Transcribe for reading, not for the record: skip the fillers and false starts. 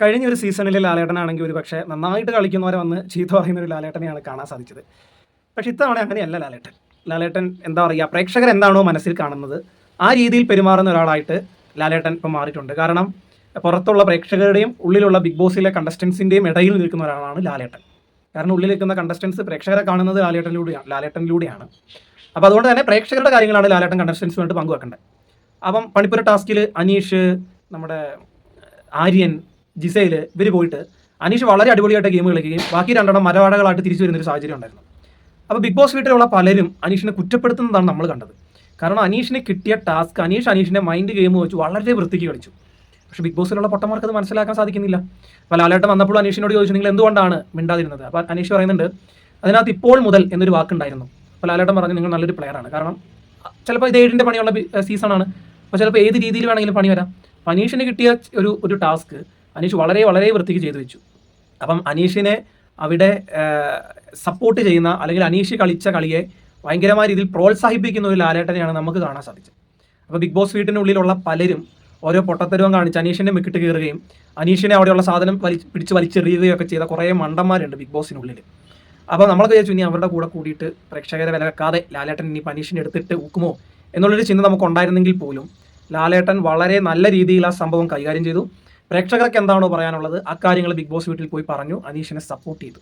കഴിഞ്ഞ ഒരു സീസണിൽ ലാലേട്ടനാണെങ്കിൽ ഒരു പക്ഷേ നന്നായിട്ട് കളിക്കുന്നവരെ വന്ന് ചീത്ത പറയുന്ന ഒരു ലാലേട്ടനെയാണ് കാണാൻ സാധിച്ചത്. പക്ഷെ ഇത്തവണ അങ്ങനെയല്ല ലാലേട്ടൻ. ലാലേട്ടൻ എന്താ പറയുക, പ്രേക്ഷകർ എന്താണോ മനസ്സിൽ കാണുന്നത് ആ രീതിയിൽ പെരുമാറുന്ന ഒരാളായിട്ട് ലാലേട്ടൻ ഇപ്പം മാറിയിട്ടുണ്ട്. കാരണം പുറത്തുള്ള പ്രേക്ഷകരുടെയും ഉള്ളിലുള്ള ബിഗ് ബോസിലെ കണ്ടസ്റ്റൻസിൻ്റെയും ഇടയിൽ നിൽക്കുന്ന ഒരാളാണ് ലാലേട്ടൻ. കാരണം ഉള്ളിൽ നിൽക്കുന്ന കണ്ടസ്റ്റൻസ് പ്രേക്ഷകരെ കാണുന്നത് ലാലേട്ടനിലൂടെയാണ്. അപ്പോൾ അതുകൊണ്ട് തന്നെ പ്രേക്ഷകരുടെ കാര്യങ്ങളാണ് ലാലേട്ടൻ കണ്ടസ്റ്റൻസുമായിട്ട് പങ്കുവെക്കേണ്ടത്. അപ്പം പണിപ്പുര ടാസ്കിൽ അനീഷ്, നമ്മുടെ ആര്യൻ, ജിസേൽ ഇവർ പോയിട്ട് അനീഷ് വളരെ അടിപൊളിയായിട്ട് ഗെയിം കളിക്കുകയും ബാക്കി രണ്ടെണ്ണം മരവാടകളായിട്ട് തിരിച്ചു വരുന്നൊരു സാഹചര്യം ഉണ്ടായിരുന്നു. അപ്പോൾ ബിഗ് ബോസ് വീട്ടിലുള്ള പലരും അനീഷിനെ കുറ്റപ്പെടുത്തുന്നതാണ് നമ്മൾ കണ്ടത്. കാരണം അനീഷിന് കിട്ടിയ ടാസ്ക് അനീഷിൻ്റെ മൈൻഡ് ഗെയിം വെച്ച് വളരെ വൃത്തിക്ക് കളിച്ചു. പക്ഷേ ബിഗ് ബോസിലുള്ള പൊട്ടന്മാർക്ക് അത് മനസ്സിലാക്കാൻ സാധിക്കുന്നില്ല. അപ്പോൾ ലാലേട്ടൻ വന്നപ്പോൾ അനീഷിനോട് ചോദിച്ചു, നിങ്ങൾ എന്തുകൊണ്ടാണ് മിണ്ടാതിരുന്നത്? അപ്പോൾ അനീഷ് പറയുന്നുണ്ട്, അതിനകത്ത് ഇപ്പോൾ മുതൽ എന്നൊരു വാക്കുണ്ടായിരുന്നു. അപ്പോൾ ലാലേട്ടൻ പറഞ്ഞു, നിങ്ങൾ നല്ലൊരു പ്ലെയറാണ്. കാരണം ചിലപ്പോൾ ഇത് ഏഴിൻ്റെ പണിയുള്ള സീസണാണ്. അപ്പോൾ ചിലപ്പോൾ ഏത് രീതിയിൽ വേണമെങ്കിലും പണി വരാം. അപ്പോൾ അനീഷിന് കിട്ടിയ ഒരു ടാസ്ക് അനീഷ് വളരെ വളരെ വൃത്തിക്ക് ചെയ്തു വെച്ചു. അപ്പം അനീഷിനെ അവിടെ സപ്പോർട്ട് ചെയ്യുന്ന, അല്ലെങ്കിൽ അനീഷ് കളിച്ച കളിയെ ഭയങ്കരമായ രീതിയിൽ പ്രോത്സാഹിപ്പിക്കുന്ന ഒരു ലാലേട്ടനെയാണ് നമുക്ക് കാണാൻ സാധിച്ചത്. അപ്പോൾ ബിഗ് ബോസ് വീട്ടിനുള്ളിലുള്ള പലരും ഓരോ പൊട്ടത്തരവും കാണിച്ച് അനീഷിനെ മിക്കിട്ട് കയറുകയും അനീഷിനെ അവിടെയുള്ള സാധനം പിടിച്ച് വലിച്ചെറിയുകയും ഒക്കെ ചെയ്ത കുറേ മണ്ടന്മാരുണ്ട് ബിഗ് ബോസിനുള്ളിൽ. അപ്പോൾ നമ്മളൊക്കെ വിചാരിച്ചു ഇനി അവരുടെ കൂടെ കൂടിയിട്ട് പ്രേക്ഷകരെ വില വെക്കാതെ ലാലേട്ടൻ ഇനി അനീഷിനെ എടുത്തിട്ട് ഊക്കുമോ എന്നുള്ളൊരു ചിന്ത നമുക്ക് ഉണ്ടായിരുന്നെങ്കിൽ പോലും ലാലേട്ടൻ വളരെ നല്ല രീതിയിൽ ആ സംഭവം കൈകാര്യം ചെയ്തു. പ്രേക്ഷകർക്ക് എന്താണോ പറയാനുള്ളത് ആ കാര്യങ്ങൾ ബിഗ് ബോസ് വീട്ടിൽ പോയി പറഞ്ഞു, അനീഷിനെ സപ്പോർട്ട് ചെയ്തു.